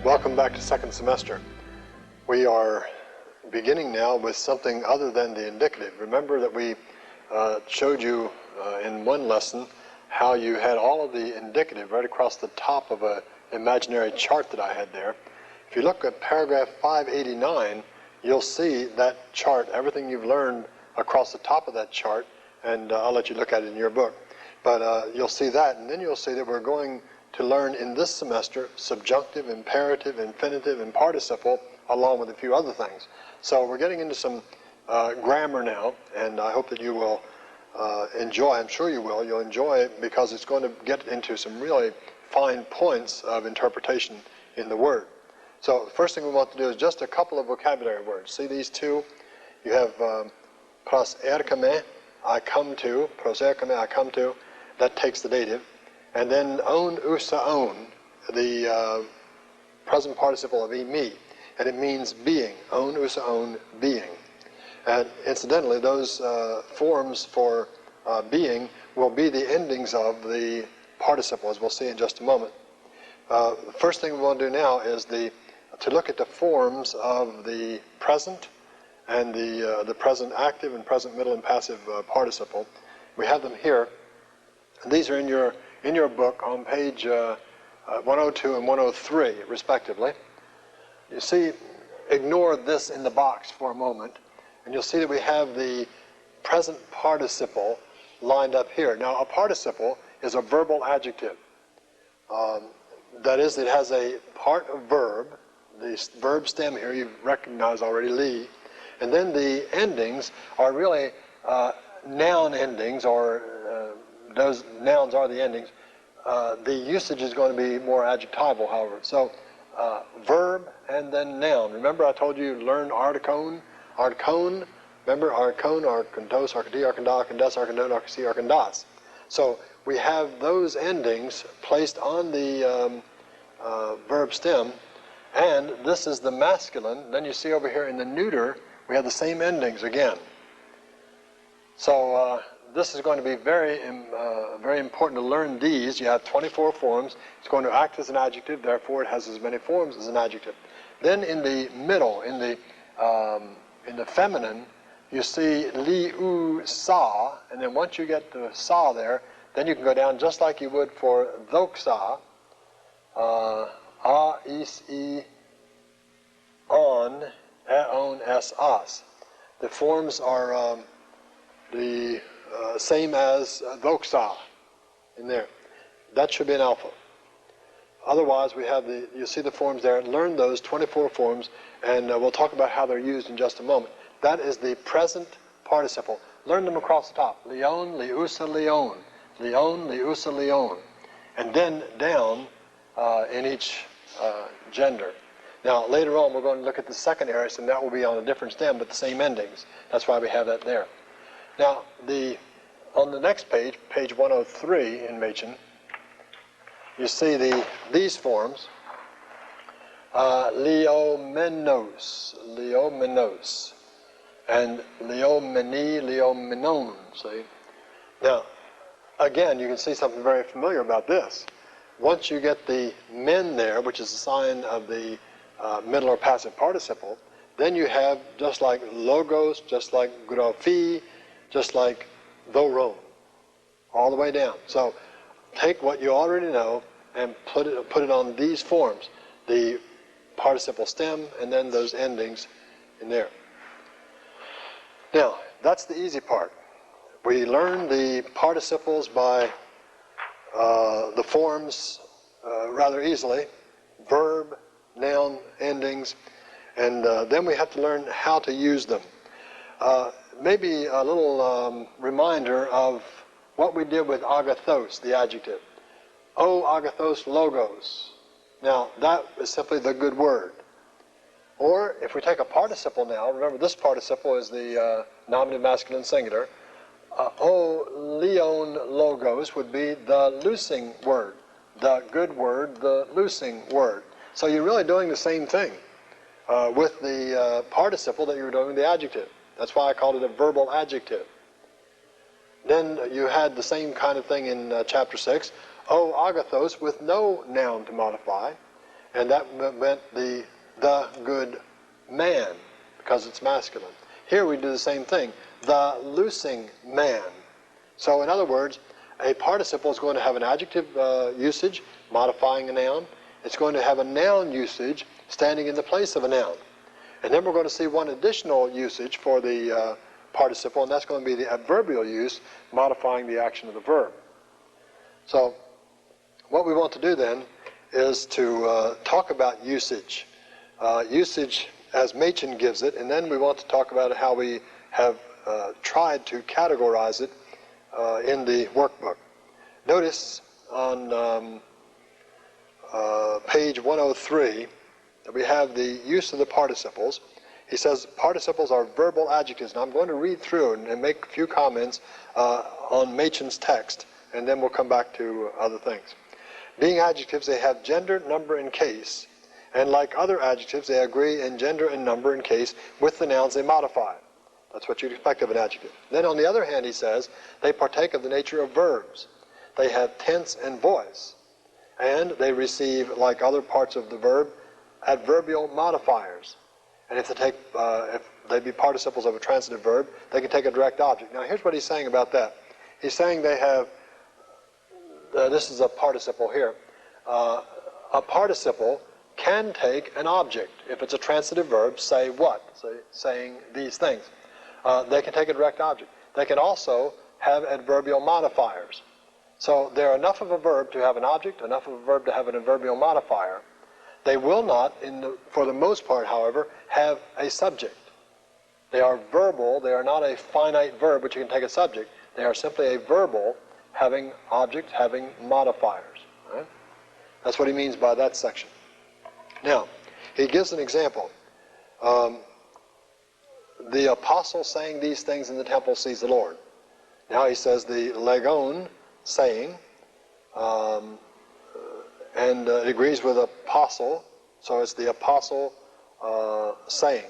Welcome back to second semester. We are beginning now with something other than the indicative. Remember that we showed you in one lesson how you had all of the indicative right across the top of an imaginary chart that I had there. If you look at paragraph 589, you'll see that chart, everything you've learned across the top of that chart, and I'll let you look at it in your book. But you'll see that, and then you'll see that we're going to learn in this semester subjunctive, imperative, infinitive, and participle, along with a few other things. So we're getting into some grammar now, and I hope that you will enjoy. I'm sure you will. You'll enjoy it because it's going to get into some really fine points of interpretation in the word. So the first thing we want to do is just a couple of vocabulary words. See these two? You have pros erkame, I come to, pros erkame, I come to. That takes the dative. And then on usa on, the present participle of me, and it means being. On usa on, being. And incidentally, those forms for being will be the endings of the participle, as we'll see in just a moment. The first thing we want to do now is to look at the forms of the present and the present active and present middle and passive participle. We have them here. And these are in your book on page 102 and 103, respectively. You see, ignore this in the box for a moment, and you'll see that we have the present participle lined up here. Now, a participle is a verbal adjective. That is, it has a part of verb, the verb stem here you recognize already, li, and then the endings are really noun endings, or those nouns are the endings. The usage is going to be more adjectival, however. So, verb and then noun. Remember I told you learn articone? Articone, remember articone, arcandos, arcandi, arcanda, arcandes, arcandon, arcasi, arcandas. So we have those endings placed on the verb stem, and this is the masculine. Then you see over here in the neuter, we have the same endings again. So this is going to be very important to learn these. You have 24 forms. It's going to act as an adjective, therefore it has as many forms as an adjective. Then in the middle, in the feminine, you see li, u, sa, and then once you get the sa there, then you can go down just like you would for doxa, a, is, I, on, on, s, as. The forms are the same as doxa in there. That should be an alpha. Otherwise, we have you see the forms there. Learn those 24 forms, and we'll talk about how they're used in just a moment. That is the present participle. Learn them across the top. Leon, liusa, leon. Leon, liusa, leon. And then down in each gender. Now, later on, we're going to look at the second aorist, and that will be on a different stem, but the same endings. That's why we have that there. Now, on the next page, page 103 in Machen, you see these forms. Leomenos, leomenos, and leomeni, leomenon, see? Now, again, you can see something very familiar about this. Once you get the men there, which is the sign of the middle or passive participle, then you have just like logos, just like graphi, just like thoron, all the way down. So take what you already know and put it on these forms, the participle stem and then those endings in there. Now, that's the easy part. We learn the participles by the forms rather easily, verb, noun, endings, and then we have to learn how to use them. Maybe a little reminder of what we did with agathos, the adjective. O agathos logos. Now, that is simply the good word. Or, if we take a participle now, remember this participle is the nominative masculine singular. O leon logos would be the loosing word. The good word, the loosing word. So you're really doing the same thing with the participle that you were doing with the adjective. That's why I called it a verbal adjective. Then you had the same kind of thing in chapter 6. O agathos with no noun to modify. and that meant the good man, because it's masculine. Here we do the same thing, the loosing man. So in other words, a participle is going to have an adjective usage, modifying a noun. It's going to have a noun usage standing in the place of a noun. And then we're going to see one additional usage for the participle, and that's going to be the adverbial use, modifying the action of the verb. So what we want to do then is to talk about usage. Usage as Machen gives it, and then we want to talk about how we have tried to categorize it in the workbook. Notice on page 103 that we have the use of the participles. He says participles are verbal adjectives. Now I'm going to read through and make a few comments on Machen's text, and then we'll come back to other things. Being adjectives, they have gender, number, and case. And like other adjectives, they agree in gender and number and case with the nouns they modify. That's what you'd expect of an adjective. Then on the other hand, he says, they partake of the nature of verbs. They have tense and voice. And they receive, like other parts of the verb, adverbial modifiers. And if they be participles of a transitive verb, they can take a direct object. Now here's what he's saying about that. He's saying they have, this is a participle here, a participle can take an object. If it's a transitive verb, say what? Saying these things. They can take a direct object. They can also have adverbial modifiers. So they're enough of a verb to have an object, enough of a verb to have an adverbial modifier. They will not, for the most part, however, have a subject. They are verbal. They are not a finite verb which you can take a subject. They are simply a verbal having objects, having modifiers. Right? That's what he means by that section. Now, he gives an example. The apostle saying these things in the temple sees the Lord. Now he says the legon saying, and it agrees with apostle, so it's the apostle saying.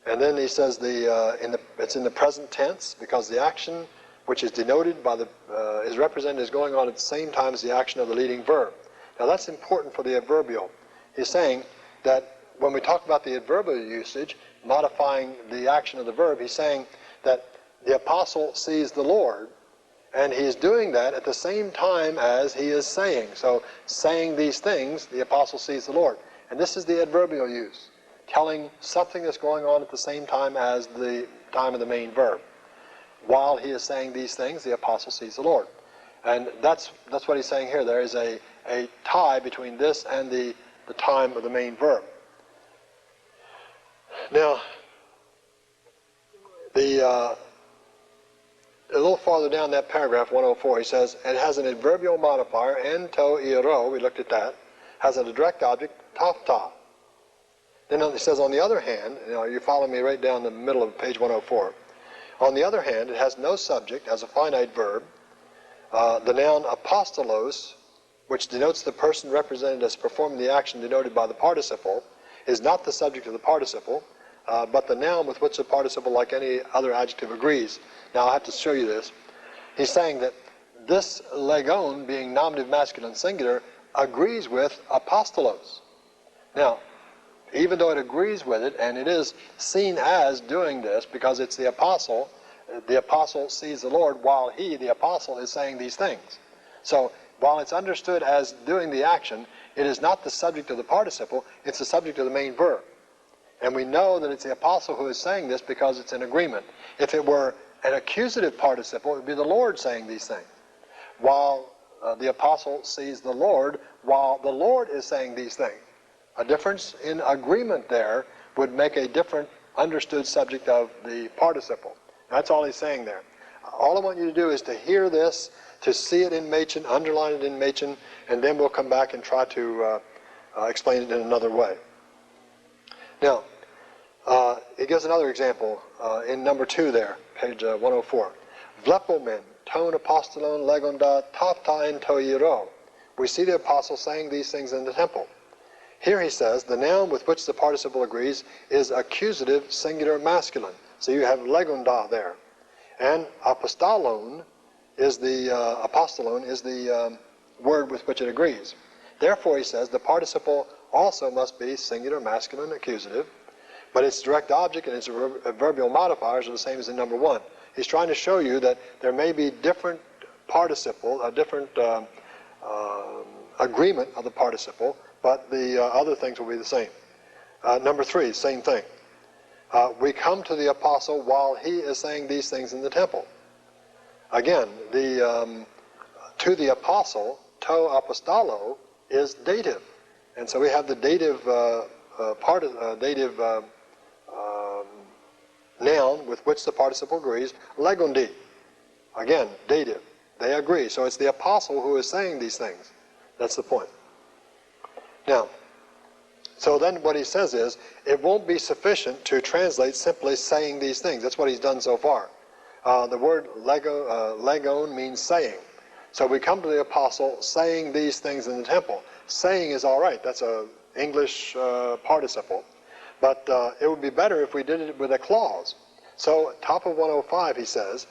And then he says it's in the present tense because the action which is denoted by is represented as going on at the same time as the action of the leading verb. Now that's important for the adverbial. He's saying that when we talk about the adverbial usage, modifying the action of the verb, he's saying that the apostle sees the Lord, and he's doing that at the same time as he is saying. So saying these things, the apostle sees the Lord. And this is the adverbial use, telling something that's going on at the same time as the time of the main verb. While he is saying these things, the apostle sees the Lord. And that's what he's saying here. There is a tie between this and the time of the main verb. Now, a little farther down that paragraph, 104, he says, it has an adverbial modifier, en to iro, we looked at that, has a direct object, tafta. Then he says, on the other hand, you follow me right down the middle of page 104, on the other hand, it has no subject, has a finite verb. The noun apostolos, which denotes the person represented as performing the action denoted by the participle, is not the subject of the participle, but the noun with which the participle, like any other adjective, agrees. Now, I have to show you this. He's saying that this legon, being nominative masculine singular, agrees with apostolos. Now, even though it agrees with it, and it is seen as doing this because it's the apostle sees the Lord while he, the apostle, is saying these things. So, while it's understood as doing the action, it is not the subject of the participle, it's the subject of the main verb. And we know that it's the apostle who is saying this because it's an agreement. If it were an accusative participle, it would be the Lord saying these things. While the apostle sees the Lord, while the Lord is saying these things. A difference in agreement there would make a different understood subject of the participle. That's all he's saying there. All I want you to do is to hear this, to see it in Machen, underline it in Machen, and then we'll come back and try to explain it in another way. Now, he gives another example in number 2 there, page 104. Vlepomen, ton apostolon legonda tafta en toiro. We see the apostle saying these things in the temple. Here he says the noun with which the participle agrees is accusative singular masculine. So you have legonda there. And apostolon is the word with which it agrees. Therefore, he says, the participle also must be singular, masculine, accusative, but its direct object and its adverbial modifiers are the same as in number 1. He's trying to show you that there may be different participle, a different agreement of the participle, but the other things will be the same. Number 3, same thing. We come to the apostle while he is saying these things in the temple. Again, to the apostle, to apostolo, is dative. And so we have the dative noun with which the participle agrees, legundi. Again, dative. They agree. So it's the apostle who is saying these things. That's the point. Now, so then what he says is, it won't be sufficient to translate simply saying these things. That's what he's done so far. The word legon means saying. So we come to the apostle saying these things in the temple. Saying is all right. That's an English participle. But it would be better if we did it with a clause. So top of 105 he says,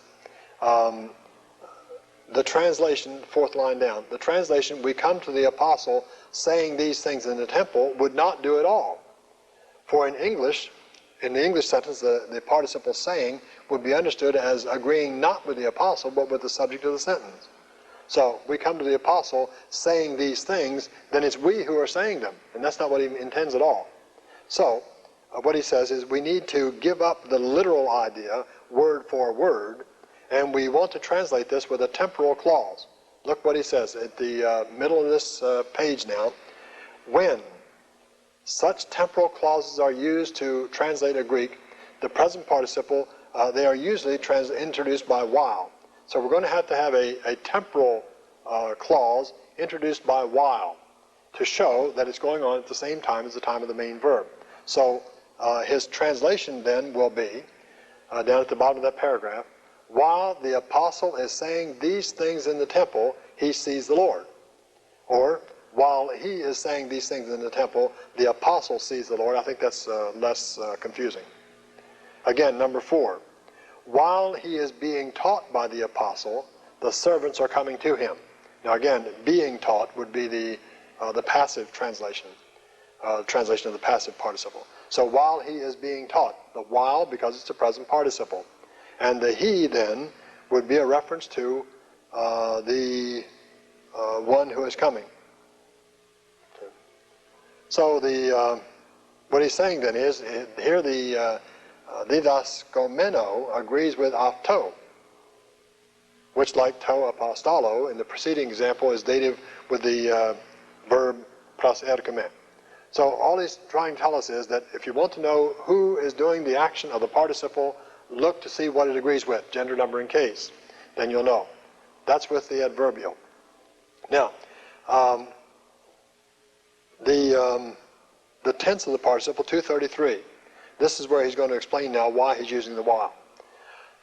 the translation, 4th line down, the translation, we come to the apostle saying these things in the temple, would not do it all. For in English, in the English sentence, the participle saying would be understood as agreeing not with the apostle, but with the subject of the sentence. So we come to the apostle saying these things, then it's we who are saying them. And that's not what he intends at all. So what he says is we need to give up the literal idea, word for word, and we want to translate this with a temporal clause. Look what he says at the middle of this page now. When such temporal clauses are used to translate a Greek, the present participle, they are usually introduced by while. So we're going to have a temporal clause introduced by while to show that it's going on at the same time as the time of the main verb. So his translation then will be, down at the bottom of that paragraph, while the apostle is saying these things in the temple, he sees the Lord. Or, while he is saying these things in the temple, the apostle sees the Lord. I think that's less confusing. Again, number 4. While he is being taught by the apostle, the servants are coming to him. Now again, being taught would be the passive translation, translation of the passive participle. So while he is being taught, the while, because it's a present participle. And the he then would be a reference to the one who is coming. So what he's saying then is, here the didaskomeno agrees with afto, which like to apostolo in the preceding example is dative with the verb plus erkeme. So all he's trying to tell us is that if you want to know who is doing the action of the participle, look to see what it agrees with, gender, number, and case. Then you'll know. That's with the adverbial. Now, the tense of the participle, 233. This is where he's going to explain now why he's using the while.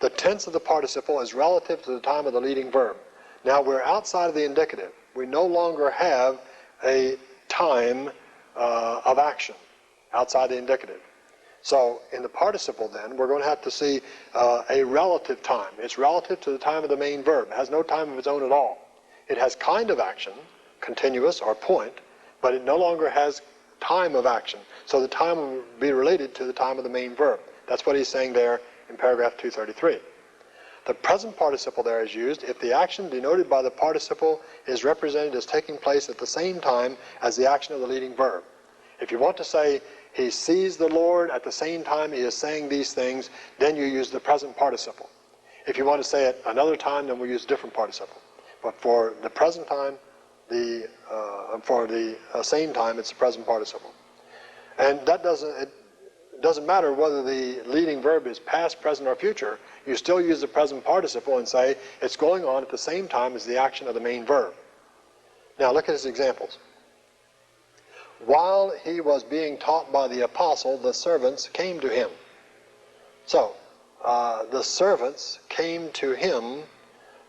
The tense of the participle is relative to the time of the leading verb. Now we're outside of the indicative. We no longer have a time of action outside the indicative. So in the participle then, we're going to have to see a relative time. It's relative to the time of the main verb. It has no time of its own at all. It has kind of action, continuous or point, but it no longer has time of action. So the time will be related to the time of the main verb. That's what he's saying there in paragraph 233. The present participle there is used if the action denoted by the participle is represented as taking place at the same time as the action of the leading verb. If you want to say he sees the Lord at the same time he is saying these things, then you use the present participle. If you want to say it another time, then we use a different participle. But for the present time, for the same time, it's the present participle. And that doesn't matter whether the leading verb is past, present, or future. You still use the present participle and say it's going on at the same time as the action of the main verb. Now look at his examples. While he was being taught by the apostle, the servants came to him. So, the servants came to him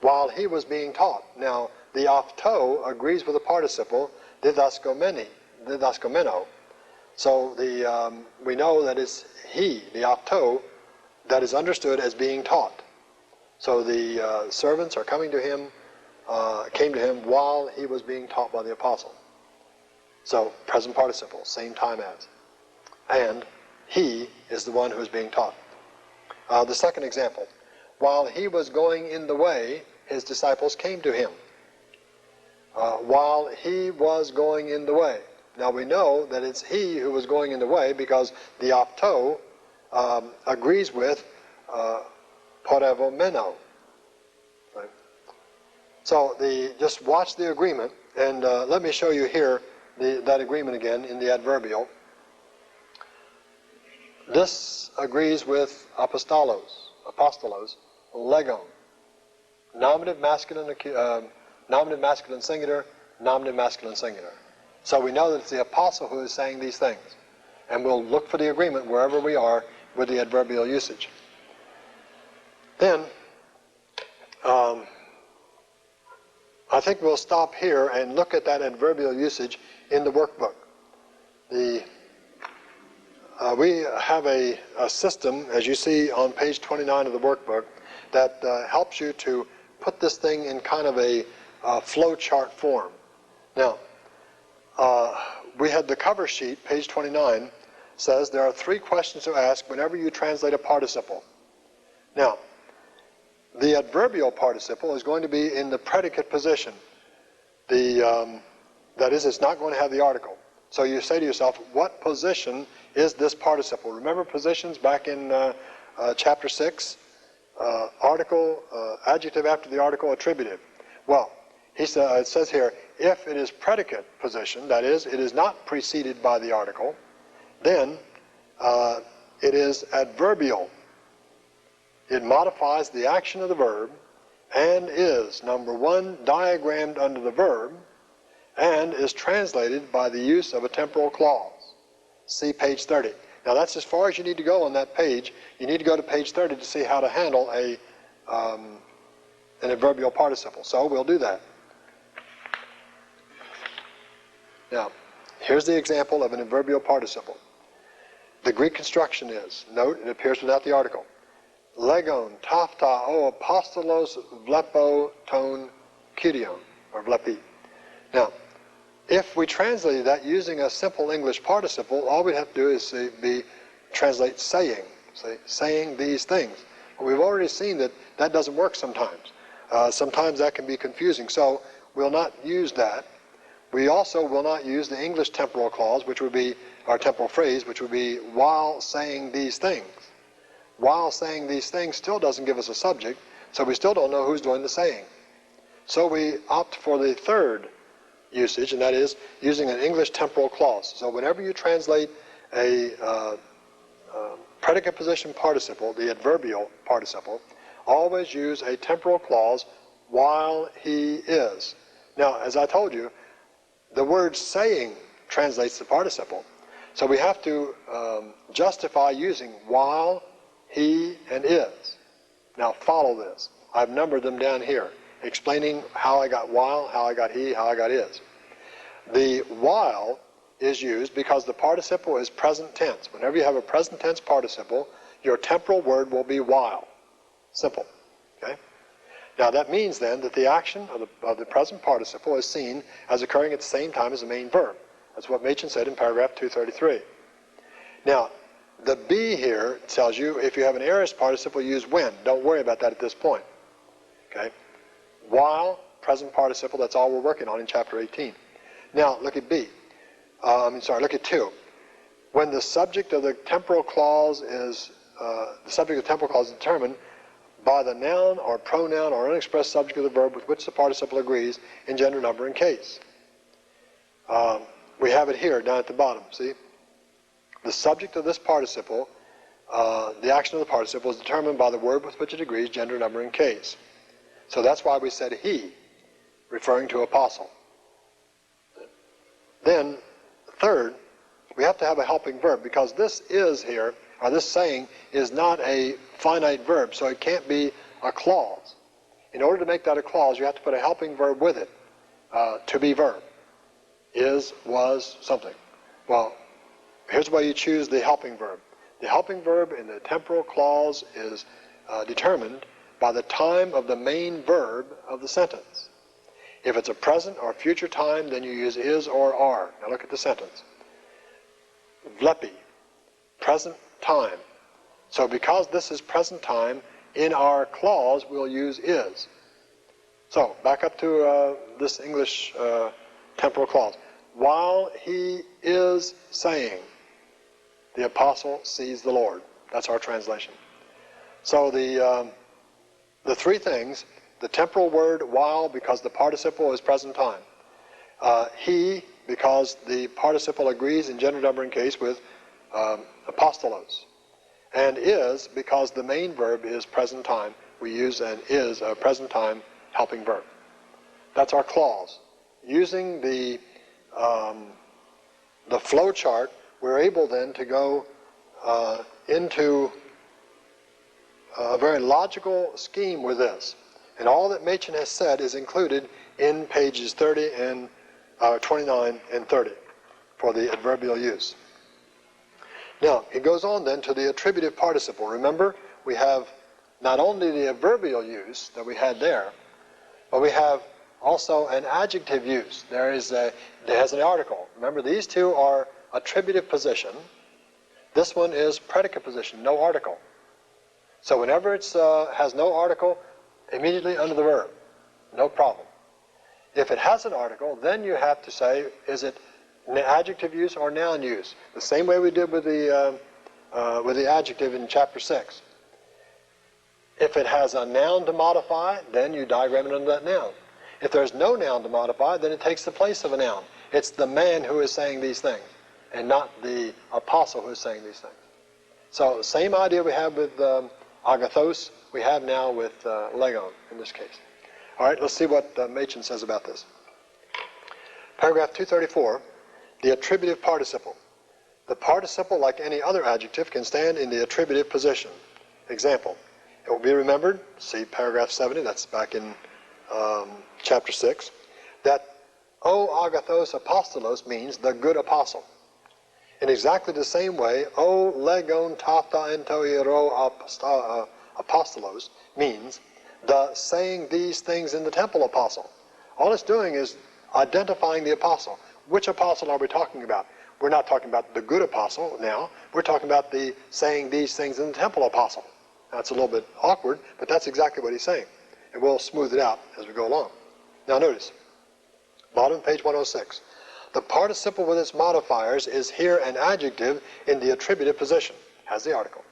while he was being taught. Now, the afto agrees with the participle didaskomeno. So we know that it's he, the afto, that is understood as being taught. So the servants are coming to him, came to him while he was being taught by the apostle. So, present participle, same time as. And he is the one who is being taught. The second example, while he was going in the way, his disciples came to him. While he was going in the way. Now we know that it's he who was going in the way because the opto agrees with porevomeno. Right? So just watch the agreement, and let me show you here that agreement again in the adverbial. This agrees with apostolos, legon, nominative masculine singular, nominative masculine singular. So we know that it's the apostle who is saying these things. And we'll look for the agreement wherever we are with the adverbial usage. Then, I think we'll stop here and look at that adverbial usage in the workbook. We have a system, as you see on page 29 of the workbook, that helps you to put this thing in kind of a flow chart form. Now, we had the cover sheet, page 29, says there are 3 questions to ask whenever you translate a participle. Now, the adverbial participle is going to be in the predicate position. That is, it's not going to have the article. So you say to yourself, what position is this participle? Remember positions back in chapter 6? Article, adjective after the article, attributive. Well, it says here, if it is predicate position, that is, it is not preceded by the article, then it is adverbial. It modifies the action of the verb and is, number 1, diagrammed under the verb and is translated by the use of a temporal clause. See page 30. Now that's as far as you need to go on that page. You need to go to page 30 to see how to handle an adverbial participle. So we'll do that. Now, here's the example of an adverbial participle. The Greek construction is, note, it appears without the article. Legon, tafta, o apostolos, vlepo, ton, kyrion, or vlepi. Now, if we translated that using a simple English participle, all we have to do is translate saying, saying these things. But we've already seen that that doesn't work sometimes. Sometimes that can be confusing, so we'll not use that. We also will not use the English temporal clause, which would be our temporal phrase, which would be while saying these things. While saying these things still doesn't give us a subject, so we still don't know who's doing the saying. So we opt for the third usage, and that is using an English temporal clause. So whenever you translate a predicate position participle, the adverbial participle, always use a temporal clause, while he is. Now, as I told you, the word saying translates the participle. So we have to justify using while, he, and is. Now follow this. I've numbered them down here, explaining how I got while, how I got he, how I got is. The while is used because the participle is present tense. Whenever you have a present tense participle, your temporal word will be while. Simple. Okay? Now that means then that the action of the present participle is seen as occurring at the same time as the main verb. That's what Machen said in paragraph 233. Now, the be here tells you if you have an aorist participle, use when. Don't worry about that at this point. Okay? While, present participle, that's all we're working on in chapter 18. Now, look at B. Look at 2. When the subject of the temporal clause is determined by the noun or pronoun or unexpressed subject of the verb with which the participle agrees in gender, number, and case. We have it here down at the bottom, see? The subject of this participle, the action of the participle, is determined by the word with which it agrees, gender, number, and case. So that's why we said he, referring to apostle. Then, third, we have to have a helping verb, because this is here, or this saying, is not a finite verb, so it can't be a clause. In order to make that a clause, you have to put a helping verb with it, to be verb. Is, was, something. Well, here's why you choose the helping verb. The helping verb in the temporal clause is determined by the time of the main verb of the sentence. If it's a present or future time, then you use is or are. Now look at the sentence. Vlepi, present time. So because this is present time, in our clause we'll use is. So back up to this English temporal clause. While he is saying, the apostle sees the Lord. That's our translation. So the three things, the temporal word while, because the participle is present time. He, because the participle agrees in gender, number, and case with apostolos. And is, because the main verb is present time. We use an is, a present time helping verb. That's our clause. Using the flow chart, we're able then to go into a very logical scheme with this. And all that Machen has said is included in pages 30 and 29 and 30 for the adverbial use. Now, it goes on then to the attributive participle. Remember, we have not only the adverbial use that we had there, but we have also an adjective use. There has an article. Remember, these two are attributive position. This one is predicate position, no article. So whenever it has no article, immediately under the verb, no problem. If it has an article, then you have to say, is it adjective use or noun use? The same way we did with the adjective in chapter 6. If it has a noun to modify, then you diagram it under that noun. If there's no noun to modify, then it takes the place of a noun. It's the man who is saying these things, and not the apostle who is saying these things. So same idea we have with agathos, we have now with legon in this case. All right, let's see what Machen says about this. Paragraph 234, the attributive participle. The participle, like any other adjective, can stand in the attributive position. Example, it will be remembered, see paragraph 70, that's back in chapter 6, that O agathos apostolos means the good apostle. In exactly the same way, O legon tata entoiro apostolos means the saying these things in the temple apostle. All it's doing is identifying the apostle. Which apostle are we talking about? We're not talking about the good apostle now. We're talking about the saying these things in the temple apostle. That's a little bit awkward, but that's exactly what he's saying. And we'll smooth it out as we go along. Now notice, bottom of page 106. The participle with its modifiers is here an adjective in the attributive position, has the article.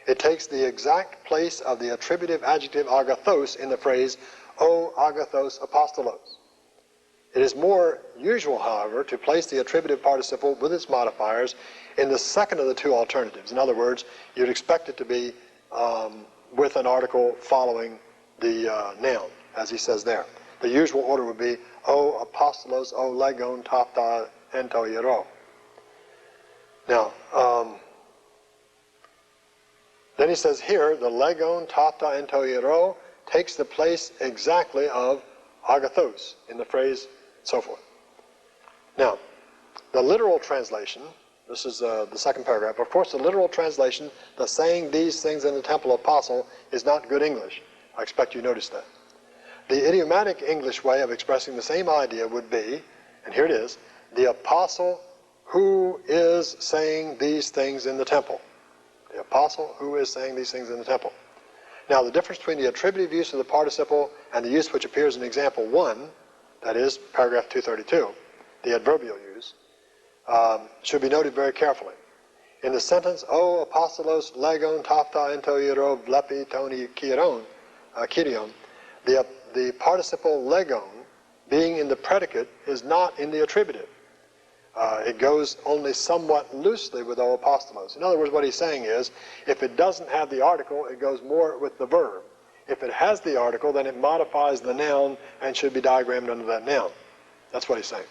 It takes the exact place of the attributive adjective agathos in the phrase O agathos apostolos. It is more usual, however, to place the attributive participle with its modifiers in the second of the two alternatives. In other words, you'd expect it to be with an article following the noun, as he says there. The usual order would be O apostolos, O legon, tata, ento hiero. Now, then he says here, the legon, tata, ento hiero takes the place exactly of agathos in the phrase, so forth. Now, the literal translation, this is the second paragraph. Of course, the literal translation, the saying these things in the temple apostle, is not good English. I expect you noticed that. The idiomatic English way of expressing the same idea would be, and here it is, the apostle who is saying these things in the temple. The apostle who is saying these things in the temple. Now, the difference between the attributive use of the participle and the use which appears in example 1, that is paragraph 232, the adverbial use, should be noted very carefully. In the sentence, O apostolos legon tafta ento hiero vlepi toni kyrion, the participle legon, being in the predicate, is not in the attributive. It goes only somewhat loosely with O apostolos. In other words, what he's saying is, if it doesn't have the article, it goes more with the verb. If it has the article, then it modifies the noun and should be diagrammed under that noun. That's what he's saying.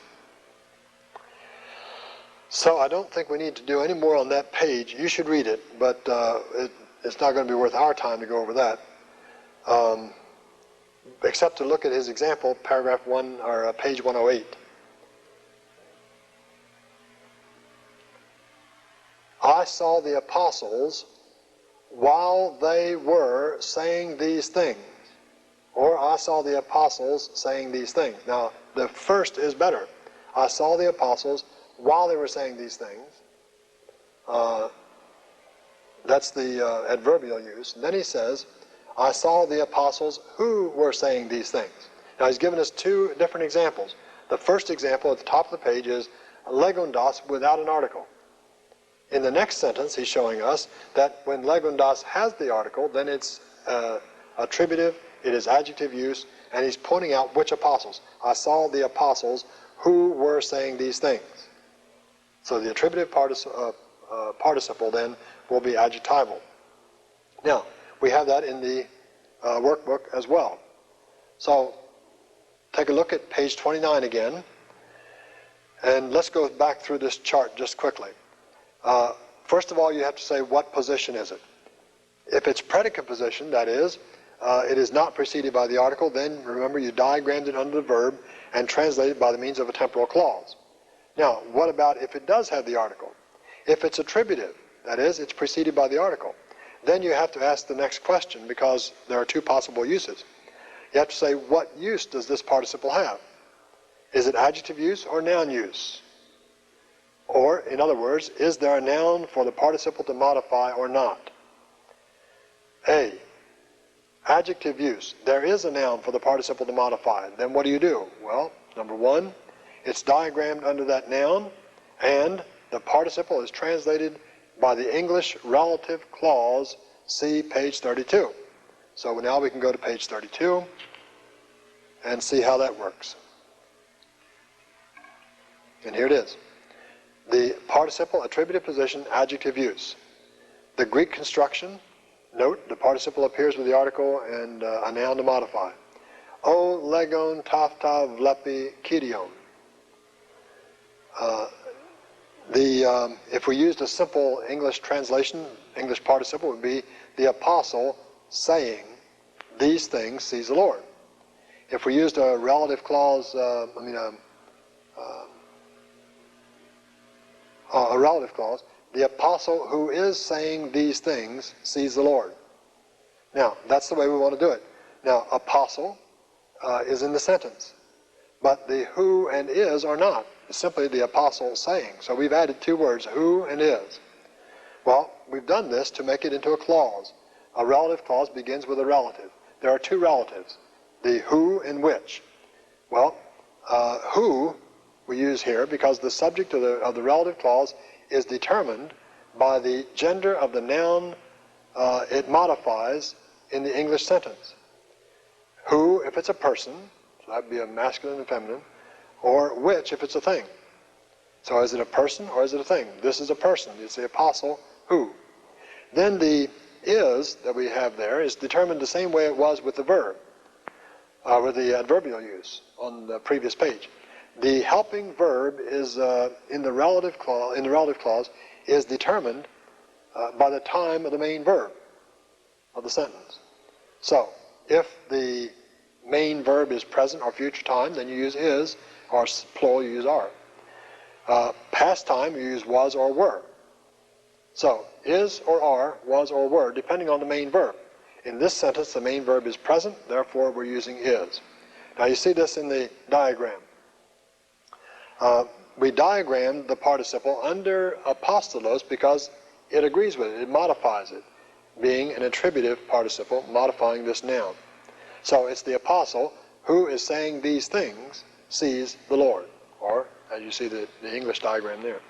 So I don't think we need to do any more on that page. You should read it, but it's not going to be worth our time to go over that. Except to look at his example, paragraph 1, or page 108. I saw the apostles while they were saying these things, Or I saw the apostles saying these things. Now, the first is better. I saw the apostles while they were saying these things. That's the adverbial use. And then he says, I saw the apostles who were saying these things. Now, he's given us two different examples. The first example at the top of the page is legondos without an article. In the next sentence, he's showing us that when legondos has the article, then it's attributive, it is adjective use, and he's pointing out which apostles. I saw the apostles who were saying these things. So the attributive participle then will be adjectival. Now, we have that in the workbook as well. So, take a look at page 29 again, and let's go back through this chart just quickly. First of all, you have to say what position is it. If it's predicate position, that is, it is not preceded by the article, then remember you diagrammed it under the verb and translated it by the means of a temporal clause. Now, what about if it does have the article? If it's attributive, that is, it's preceded by the article, then you have to ask the next question because there are two possible uses. You have to say, what use does this participle have? Is it adjective use or noun use? Or, in other words, is there a noun for the participle to modify or not? A, adjective use. There is a noun for the participle to modify. Then what do? Well, number one, it's diagrammed under that noun, and the participle is translated by the English relative clause, see page 32. So now we can go to page 32 and see how that works. And here it is. The participle, attributive position, adjective use. The Greek construction, note the participle appears with the article and a noun to modify. O legon tafta vlepi kyrion. If we used a simple English translation, English participle would be the apostle saying these things sees the Lord. If we used a relative clause, a relative clause, the apostle who is saying these things sees the Lord. Now, that's the way we want to do it. Now, apostle is in the sentence, but the who and is are not. It's simply the apostle saying. So we've added two words, who and is. Well, we've done this to make it into a clause. A relative clause begins with a relative. There are two relatives, the who and which. Well, who we use here because the subject of the relative clause is determined by the gender of the noun it modifies in the English sentence. Who if it's a person, so that would be a masculine and feminine, or which if it's a thing. So is it a person or is it a thing? This is a person. It's the apostle who. Then the is that we have there is determined the same way it was with the verb, with the adverbial use on the previous page. The helping verb is in the relative clause is determined by the time of the main verb of the sentence. So if the main verb is present or future time, then you use is, or plural you use are. Past time you use was or were. So is or are, was or were, depending on the main verb. In this sentence the main verb is present, therefore we're using is. Now you see this in the diagram. We diagrammed the participle under apostolos because it agrees with it, it modifies it, being an attributive participle modifying this noun. So it's the apostle who is saying these things sees the Lord, or as you see the English diagram there.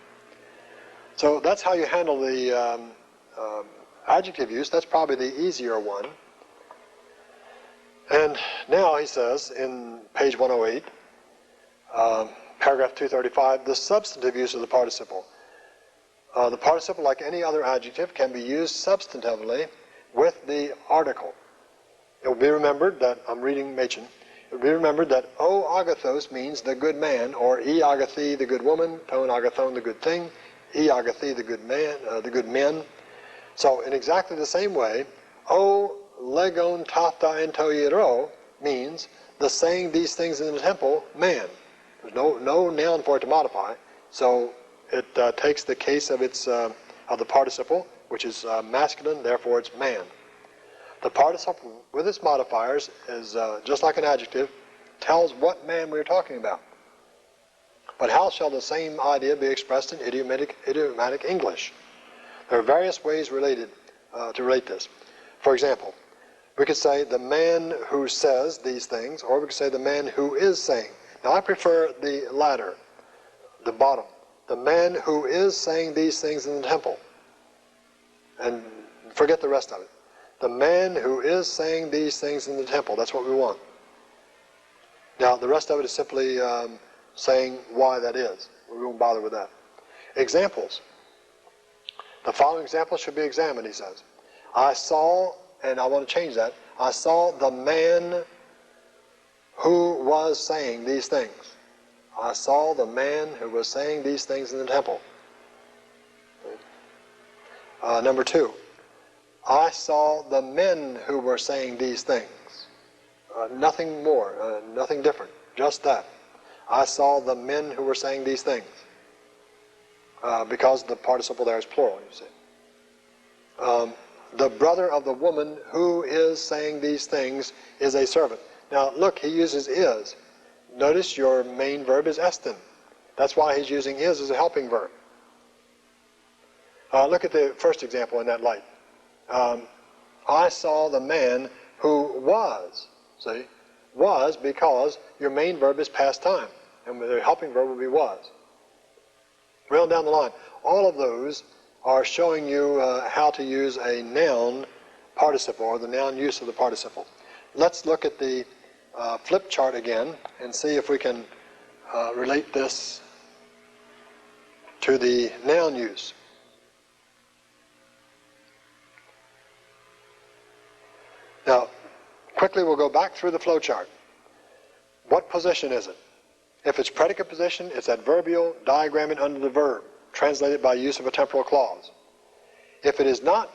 So that's how you handle the adjective use. That's probably the easier one. And now he says in page 108, paragraph 235, the substantive use of the participle. The participle, like any other adjective, can be used substantively with the article. It will be remembered that, I'm reading Machen, it will be remembered that o agathos means the good man, or e agathi the good woman, ton agathon the good thing, e agathi the good man, the good men. So in exactly the same way, o legon tafta ento hiero means the saying these things in the temple, man. There's no noun for it to modify, so it takes the case of its of the participle, which is masculine, therefore it's man. The participle with its modifiers is just like an adjective, tells what man we're talking about. But how shall the same idea be expressed in idiomatic English? There are various ways to relate this. For example, we could say the man who says these things, or we could say the man who is saying. Now I prefer the latter, the bottom. The man who is saying these things in the temple. And forget the rest of it. The man who is saying these things in the temple. That's what we want. Now the rest of it is simply saying why that is. We won't bother with that. Examples. The following example should be examined, he says. I saw, and I want to change that, I saw the man who was saying these things. I saw the man who was saying these things in the temple. Number 2, I saw the men who were saying these things. Nothing more, nothing different, just that. I saw the men who were saying these things. Because the participle there is plural, you see. The brother of the woman who is saying these things is a servant. Now look, he uses is. Notice your main verb is estin. That's why he's using is as a helping verb. Look at the first example in that light. I saw the man who was. See? Was because your main verb is past time. And the helping verb would be was. Well down the line. All of those are showing you how to use a noun participle, or the noun use of the participle. Let's look at the flip chart again and see if we can relate this to the noun use. Now, quickly we'll go back through the flow chart. What position is it? If it's predicate position, it's adverbial, diagrammed under the verb, translated by use of a temporal clause. If it is not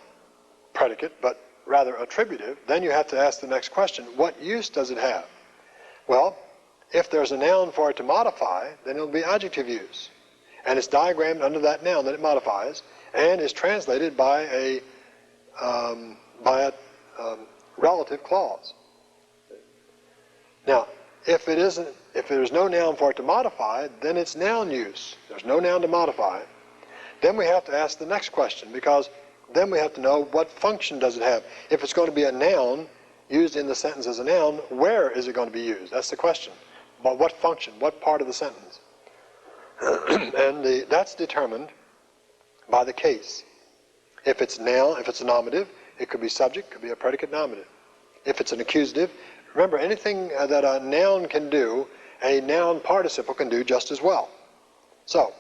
predicate, but rather attributive, then you have to ask the next question, what use does it have? Well, if there's a noun for it to modify, then it'll be adjective use. And it's diagrammed under that noun that it modifies, and is translated by a relative clause. Now, if there's no noun for it to modify, then it's noun use. There's no noun to modify. Then we have to ask the next question, because then we have to know what function does it have. If it's going to be a noun used in the sentence as a noun, where is it going to be used? That's the question. But what function? What part of the sentence? And that's determined by the case. If it's noun, if it's a nominative, it could be subject, could be a predicate nominative. If it's an accusative, remember, anything that a noun can do, a noun participle can do just as well. So,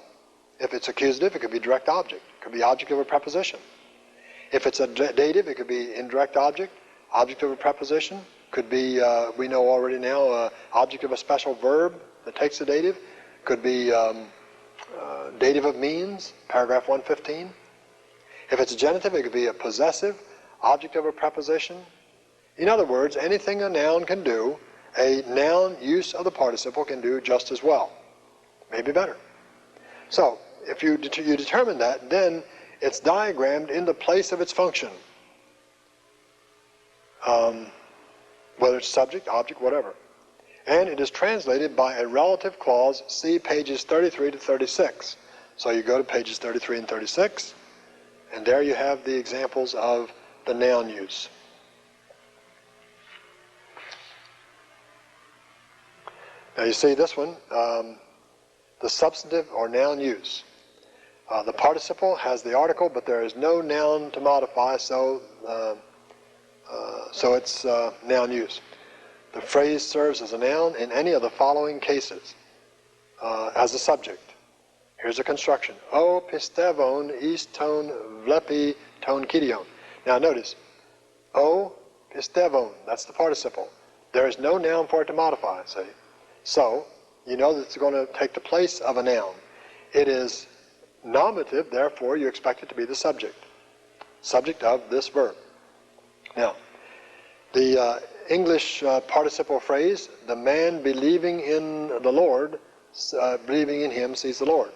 if it's accusative, it could be direct object. It could be object of a preposition. If it's a dative, it could be indirect object, object of a preposition. Could be, we know already now, object of a special verb that takes a dative. Could be dative of means, paragraph 115. If it's a genitive, it could be a possessive, object of a preposition. In other words, anything a noun can do, a noun use of the participle can do just as well. Maybe better. So, if you determine that, then it's diagrammed in the place of its function. Whether it's subject, object, whatever. And it is translated by a relative clause, see pages 33 to 36. So you go to pages 33 and 36, and there you have the examples of the noun use. Now you see this one, the substantive or noun use. The participle has the article, but there is no noun to modify, so it's noun use. The phrase serves as a noun in any of the following cases. As a subject. Here's a construction. O pistevon is ton vlepi ton kidion. Now notice, o pistevon, that's the participle. There is no noun for it to modify, see? So, you know that it's going to take the place of a noun. It is nominative, therefore you expect it to be the subject. Subject of this verb. Now, the English participle phrase, the man believing in the Lord, believing in him sees the Lord.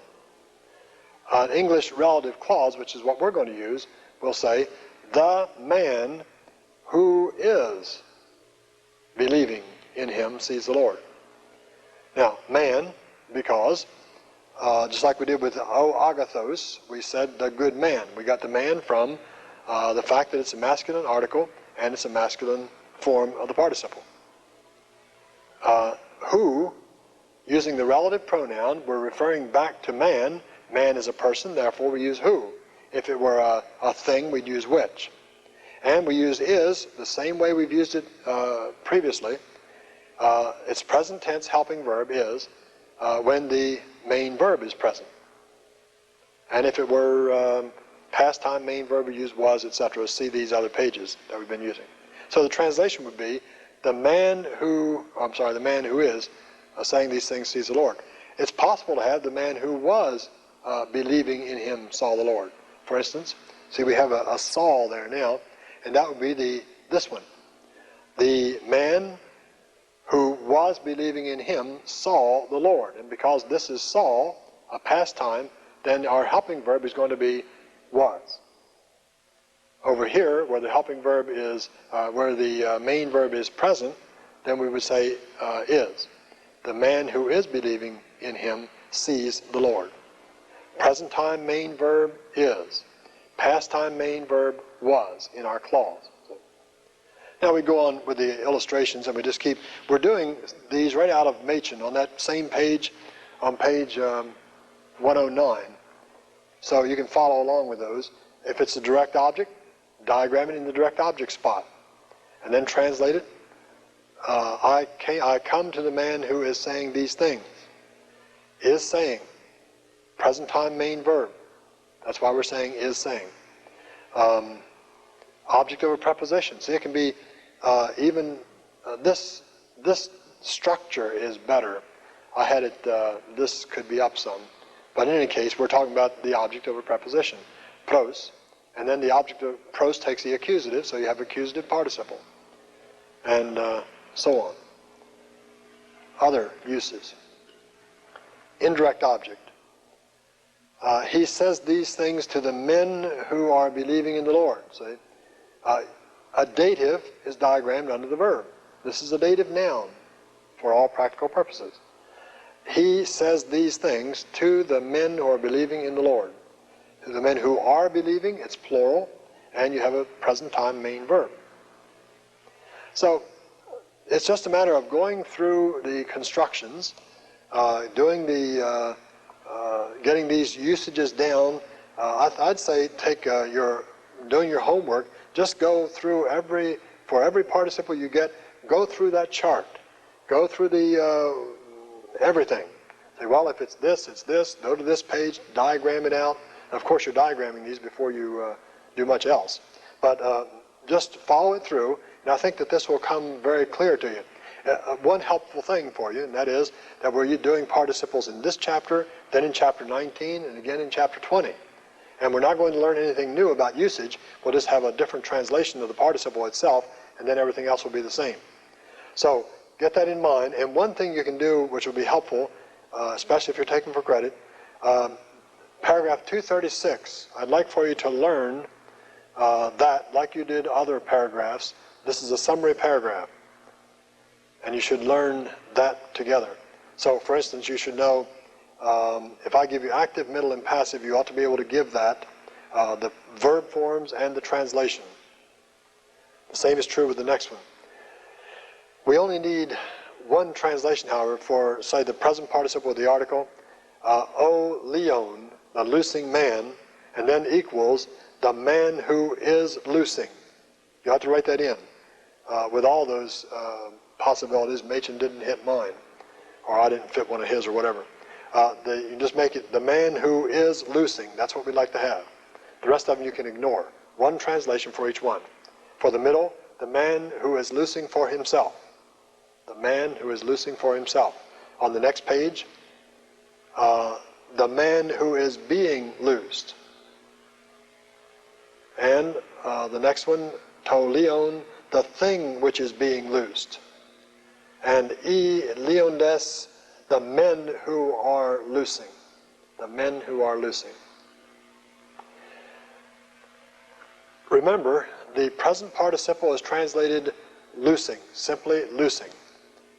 An English relative clause, which is what we're going to use, will say, the man who is believing in him sees the Lord. Now, man, because just like we did with o agathos, we said the good man. We got the man from the fact that it's a masculine article and it's a masculine form of the participle. Who, using the relative pronoun, we're referring back to man. Man is a person, therefore we use who. If it were a thing, we'd use which. And we use is the same way we've used it previously. It's present tense helping verb is when the main verb is present. And if it were past time main verb, we use was, etc. See these other pages that we've been using. So the translation would be the man who is saying these things sees the Lord. It's possible to have the man who was believing in him saw the Lord. For instance, see we have a Saul there now, and that would be this one. The man who was believing in him saw the Lord. And because this is Saul, a past time, then our helping verb is going to be was. Over here, where the helping verb is, where the main verb is present, then we would say is. The man who is believing in him sees the Lord. Present time main verb is. Past time main verb was in our clause. Now we go on with the illustrations and we just keep, we're doing these right out of Machen on that same page, on page 109. So you can follow along with those. If it's a direct object, diagram it in the direct object spot. And then translate it. I come to the man who is saying these things. Is saying. Present time main verb. That's why we're saying is saying. Object of a preposition. See, it can be even this structure is better. I had it, this could be up some. But in any case, we're talking about the object of a preposition. Pros. And then the object of pros takes the accusative, so you have accusative participle. And so on. Other uses. Indirect object. He says these things to the men who are believing in the Lord. See? A dative is diagrammed under the verb. This is a dative noun for all practical purposes. He says these things to the men who are believing in the Lord. To the men who are believing, it's plural, and you have a present time main verb. So it's just a matter of going through the constructions, doing the getting these usages down. I'd say take doing your homework. Just go through for every participle you get, go through that chart. Go through the everything. Say, well, if it's this, go to this page, diagram it out. And of course, you're diagramming these before you do much else. But just follow it through, and I think that this will come very clear to you. One helpful thing for you, and that is that we're doing participles in this chapter, then in chapter 19, and again in chapter 20. And we're not going to learn anything new about usage. We'll just have a different translation of the participle itself, and then everything else will be the same. So get that in mind. And one thing you can do, which will be helpful, especially if you're taking for credit, paragraph 236, I'd like for you to learn that, like you did other paragraphs. This is a summary paragraph. And you should learn that together. So, for instance, you should know, if I give you active, middle, and passive, you ought to be able to give that, the verb forms and the translation. The same is true with the next one. We only need one translation, however, for, say, the present participle of the article, o leon, the loosing man, and then equals the man who is loosing. You have to write that in. With all those possibilities, Machen didn't hit mine, or I didn't fit one of his, or whatever. You just make it the man who is loosing. That's what we'd like to have. The rest of them you can ignore. One translation for each one. For the middle, the man who is loosing for himself. The man who is loosing for himself. On the next page, the man who is being loosed. And the next one, to leon, the thing which is being loosed. And leondes, the men who are loosing. The men who are loosing. Remember the present participle is translated loosing, simply loosing,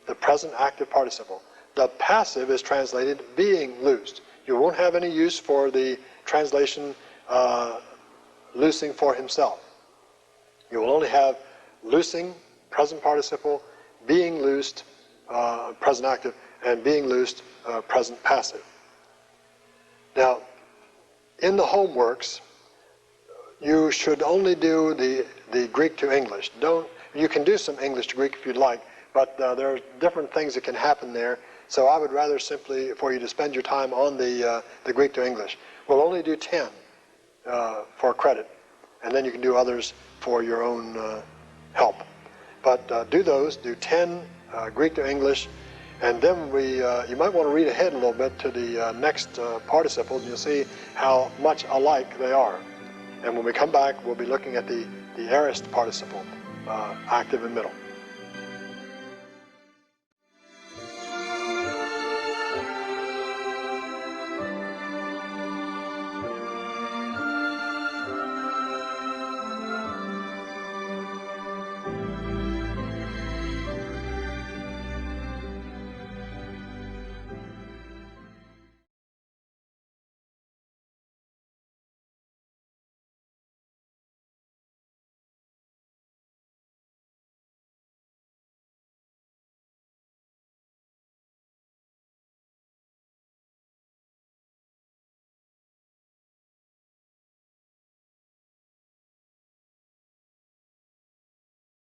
the present active participle. The passive is translated being loosed. You won't have any use for the translation loosing for himself. You will only have loosing, present participle, being loosed, present active, and being loosed, present passive. Now, in the homeworks, you should only do the Greek to English. You can do some English to Greek if you'd like, but there are different things that can happen there. So I would rather simply for you to spend your time on the Greek to English. We'll only do 10 for credit, and then you can do others for your own help. But do those, do 10 Greek to English, and then you might want to read ahead a little bit to the next participles, and you'll see how much alike they are. And when we come back, we'll be looking at the aorist participle, active and middle.